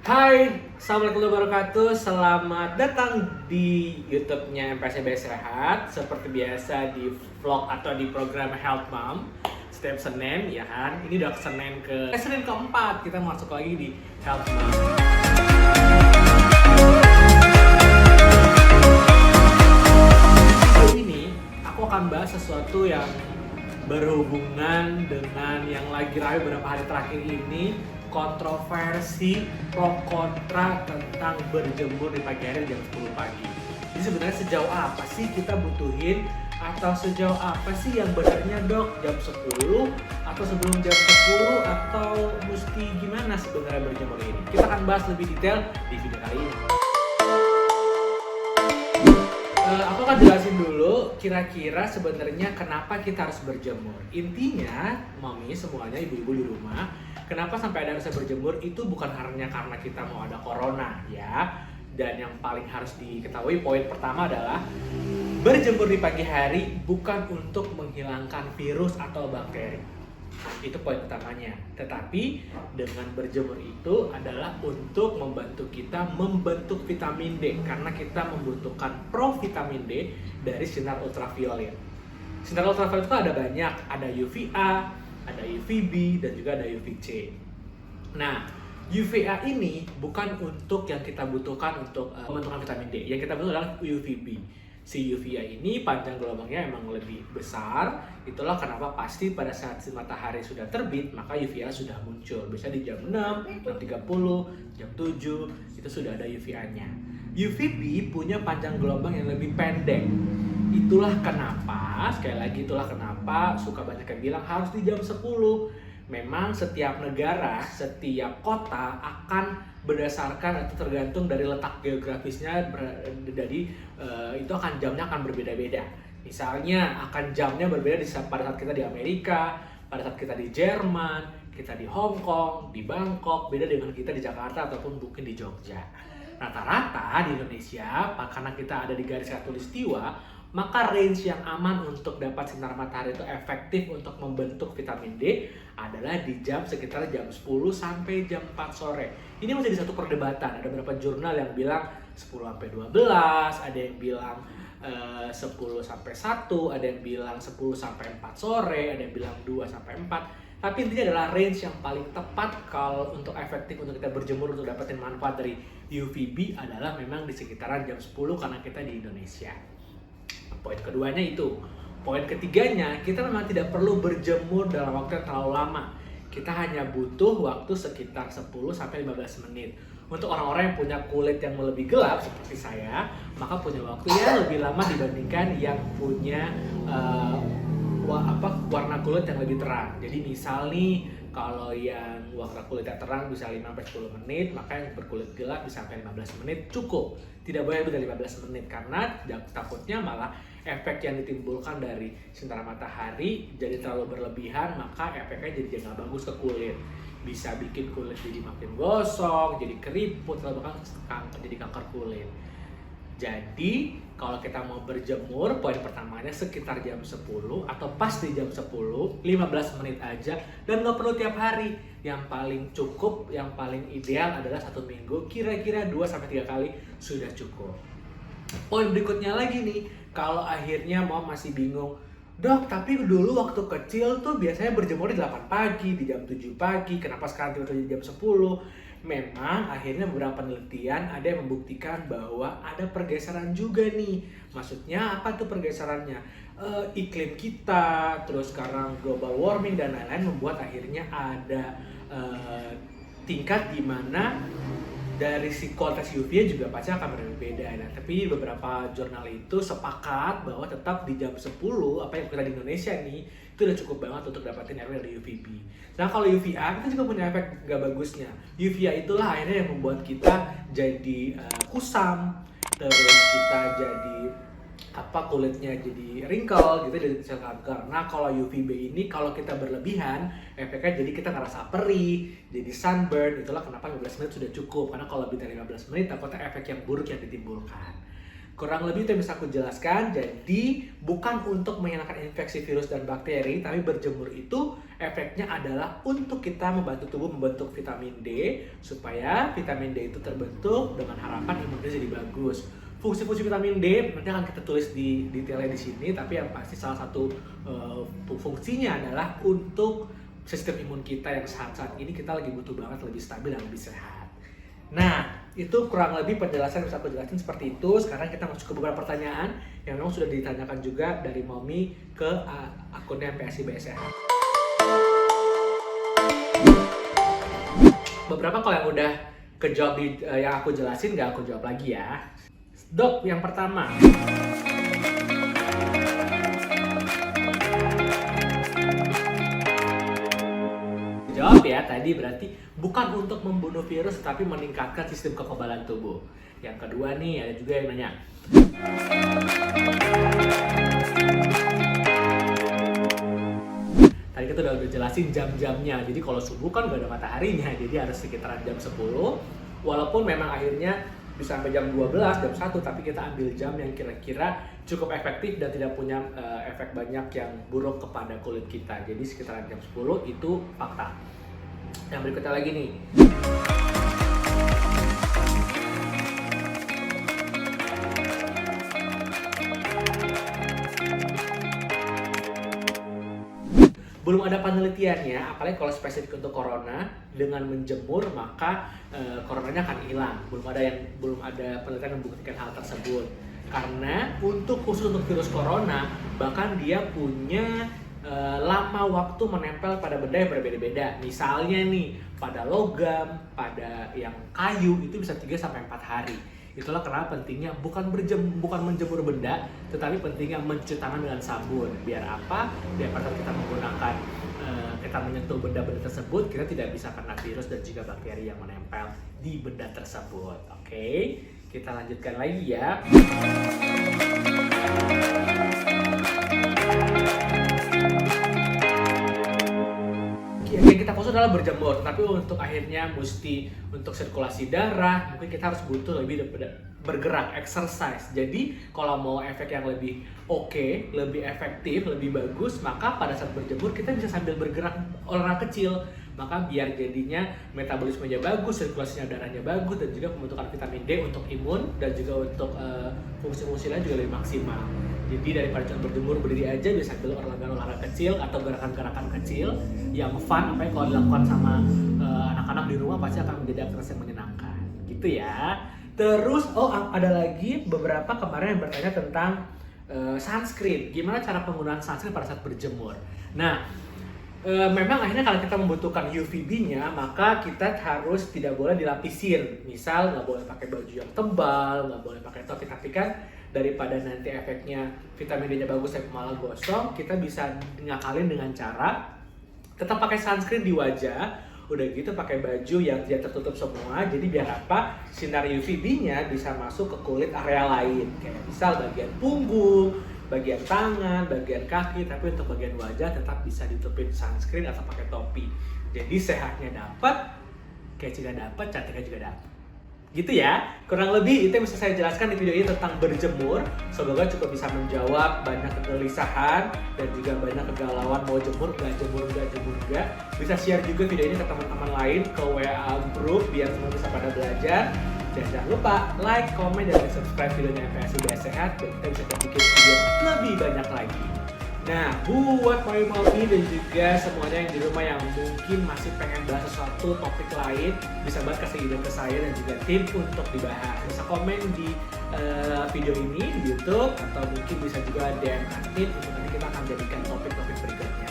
Hai, Assalamualaikum warahmatullahi wabarakatuh. Selamat datang di YouTube-nya MPSB Sehat. Seperti biasa di vlog atau di program Health Mom setiap Senin, ya kan? Ini udah Senin keempat kita masuk lagi di Health Mom. Video ini aku akan bahas sesuatu yang berhubungan dengan yang lagi ramai beberapa hari terakhir ini, kontroversi pro kontra tentang berjemur di pagi hari jam 10 pagi. Jadi sebenarnya sejauh apa sih kita butuhin, atau sejauh apa sih yang benarnya dok, jam 10 atau sebelum jam 10, atau mesti gimana sebenarnya berjemur ini? Kita akan bahas lebih detail di video kali ini. Aku akan jelasin dulu kira-kira sebenarnya kenapa kita harus berjemur. Intinya, mami semuanya, ibu-ibu di rumah, kenapa sampai ada rasa berjemur itu bukan hanya karena kita mau ada corona ya. Dan yang paling harus diketahui, poin pertama adalah berjemur di pagi hari bukan untuk menghilangkan virus atau bakteri. Itu poin utamanya. Tetapi dengan berjemur itu adalah untuk membantu kita membentuk vitamin D, karena kita membutuhkan provitamin D dari sinar ultraviolet. Sinar ultraviolet itu ada banyak, ada UVA, ada UVB, dan juga ada UVC. Nah, UVA ini bukan untuk yang kita butuhkan untuk membentukkan vitamin D. Yang kita butuhkan adalah UVB. Si UVA ini panjang gelombangnya emang lebih besar. Itulah kenapa pasti pada saat si matahari sudah terbit, maka UVA sudah muncul. Biasanya di jam 6, jam 30, jam 7, itu sudah ada UVA-nya. UVB punya panjang gelombang yang lebih pendek. Itulah kenapa, sekali lagi itulah kenapa suka banyak yang bilang harus di jam 10. Memang setiap negara, setiap kota akan berdasarkan atau tergantung dari letak geografisnya, itu akan jamnya akan berbeda-beda. Misalnya akan jamnya berbeda pada saat kita di Amerika, pada saat kita di Jerman, kita di Hong Kong, di Bangkok, beda dengan kita di Jakarta ataupun mungkin di Jogja. Rata-rata di Indonesia, karena kita ada di garis khatulistiwa, maka range yang aman untuk dapat sinar matahari itu efektif untuk membentuk vitamin D adalah di sekitar jam 10 sampai jam 4 sore. Ini menjadi satu perdebatan. Ada beberapa jurnal yang bilang 10 sampai 12, ada yang bilang 10 sampai 1, ada yang bilang 10 sampai 4 sore, ada yang bilang 2 sampai 4. Tapi intinya adalah range yang paling tepat kalau untuk efektif untuk kita berjemur untuk dapetin manfaat dari UVB adalah memang di sekitaran jam 10 karena kita di Indonesia. Poin keduanya itu. Poin ketiganya, kita memang tidak perlu berjemur dalam waktu yang terlalu lama. Kita hanya butuh waktu sekitar 10 sampai 15 menit. Untuk orang-orang yang punya kulit yang lebih gelap seperti saya, maka punya waktu yang lebih lama dibandingkan yang punya warna kulit yang lebih terang. Jadi misal nih, kalau yang warna kulitnya terang bisa 5-10 menit, maka yang berkulit gelap bisa sampai 15 menit cukup. Tidak boleh lebih dari 15 menit karena takutnya malah efek yang ditimbulkan dari sinar matahari jadi terlalu berlebihan, maka efeknya jadi nggak bagus ke kulit. Bisa bikin kulit jadi makin gosong, jadi keriput, atau bahkan jadi kanker kulit. Jadi kalau kita mau berjemur, poin pertamanya sekitar jam 10 atau pas di jam 10, 15 menit aja, dan nggak perlu tiap hari. Yang paling cukup, yang paling ideal adalah 1 minggu, kira-kira 2-3 kali sudah cukup. Poin berikutnya lagi nih, kalau akhirnya mau masih bingung, dok tapi dulu waktu kecil tuh biasanya berjemur di 8 pagi, di jam 7 pagi, kenapa sekarang tiba-tiba jam 10? Memang akhirnya beberapa penelitian ada yang membuktikan bahwa ada pergeseran juga nih. Maksudnya apa tuh pergeserannya? Iklim kita, terus sekarang global warming dan lain-lain membuat akhirnya ada tingkat di mana dari si kualitas UV juga pasti akan berbeda. Nah, tapi beberapa jurnal itu sepakat bahwa tetap di jam 10, apa yang kita di Indonesia nih, itu udah cukup banget untuk dapatin efek dari UVB. Nah, kalau UVA, kita juga punya efek gak bagusnya. UVA itulah akhirnya yang membuat kita jadi kusam, terus kita jadi kulitnya jadi wrinkle gitu, dari sel kanker. Nah, kalau UVB ini kalau kita berlebihan, efeknya jadi kita ngerasa perih, jadi sunburn. Itulah kenapa 15 menit sudah cukup, karena kalau lebih dari 15 menit takutnya efek yang buruk yang ditimbulkan. Kurang lebih itu yang bisa aku jelaskan. Jadi bukan untuk menghilangkan infeksi virus dan bakteri, tapi berjemur itu efeknya adalah untuk kita membantu tubuh membentuk vitamin D supaya vitamin D itu terbentuk dengan harapan imunitas jadi bagus. Fungsi-fungsi vitamin D nanti akan kita tulis di detailnya di sini, tapi yang pasti salah satu fungsinya adalah untuk sistem imun kita yang saat ini kita lagi butuh banget lebih stabil dan lebih sehat. Nah, itu kurang lebih penjelasan yang bisa aku jelasin seperti itu. Sekarang kita masuk ke beberapa pertanyaan yang memang sudah ditanyakan juga dari Mommy ke akunnya MPSI Sehat. Beberapa kalau yang udah kejawab yang aku jelasin gak aku jawab lagi ya. Dok, yang pertama. Jawab ya, tadi berarti bukan untuk membunuh virus tapi meningkatkan sistem kekebalan tubuh. Yang kedua nih, ada juga yang nanya. Tadi kita udah jelasin jam-jamnya, jadi kalau subuh kan gak ada mataharinya, jadi harus sekitaran jam 10. Walaupun memang akhirnya bisa sampai jam 12, jam 1, tapi kita ambil jam yang kira-kira cukup efektif dan tidak punya efek banyak yang buruk kepada kulit kita. Jadi sekitaran jam 10 itu fakta. Yang berikutnya lagi nih. Belum ada penelitiannya, apalagi kalau spesifik untuk corona, dengan menjemur maka coronanya akan hilang. Belum ada penelitian yang membuktikan hal tersebut. Karena khusus untuk virus corona, bahkan dia punya lama waktu menempel pada benda yang berbeda-beda. Misalnya nih, pada logam, pada yang kayu itu bisa 3-4 hari. Itulah kenapa pentingnya bukan menjemur benda, tetapi pentingnya mencuci tangan dengan sabun. Biar apa? Biar pada kita menggunakan kita menyentuh benda-benda tersebut, kita tidak bisa kena virus dan juga bakteri yang menempel di benda tersebut. Oke, kita lanjutkan lagi ya. Yang kita fokus adalah berjemur, tapi untuk akhirnya mesti untuk sirkulasi darah, mungkin kita harus butuh lebih bergerak, exercise. Jadi kalau mau efek yang lebih oke, lebih efektif, lebih bagus, maka pada saat berjemur kita bisa sambil bergerak olahraga kecil. Maka biar jadinya metabolismenya bagus, sirkulasinya darahnya bagus, dan juga pembentukan vitamin D untuk imun dan juga untuk fungsi-fungsi lain juga lebih maksimal. Jadi daripada cuma berjemur berdiri aja, bisa sambil olahraga kecil atau gerakan-gerakan kecil yang fun, apa yang kalau dilakukan sama anak-anak di rumah pasti akan menjadi aktivitas yang menyenangkan. Gitu ya. Terus ada lagi beberapa kemarin yang bertanya tentang sunscreen. Gimana cara penggunaan sunscreen pada saat berjemur? Nah, memang akhirnya kalau kita membutuhkan UVB-nya, maka kita harus tidak boleh dilapisin. Misal nggak boleh pakai baju yang tebal, nggak boleh pakai topi. Tapi kan daripada nanti efeknya vitamin D-nya bagus tapi malah gosong, kita bisa ngakalin dengan cara tetap pakai sunscreen di wajah. Udah gitu pakai baju yang tidak tertutup semua. Jadi biar apa? Sinar UVB-nya bisa masuk ke kulit area lain. Kayak misal bagian punggung, bagian tangan, bagian kaki, tapi untuk bagian wajah tetap bisa ditutupin sunscreen atau pakai topi. Jadi sehatnya dapat, kece dapat, cantiknya juga dapat. Gitu ya, kurang lebih itu yang bisa saya jelaskan di video ini tentang berjemur. Semoga cukup bisa menjawab banyak kegelisahan dan juga banyak kegalauan mau jemur, nggak jemur. Bisa share juga video ini ke teman-teman lain, ke WA group biar semua bisa pada belajar. Dan jangan lupa like, komen, dan subscribe videonya MPSI Sehat dan kita bisa bikin video lebih banyak lagi. Nah, buat Mommy dan juga semuanya yang di rumah yang mungkin masih pengen bahas sesuatu topik lain, bisa banget kasih ide ke saya dan juga tim untuk dibahas. Bisa komen di video ini di YouTube atau mungkin bisa juga DM admin untuk nanti kita akan jadikan topik-topik berikutnya.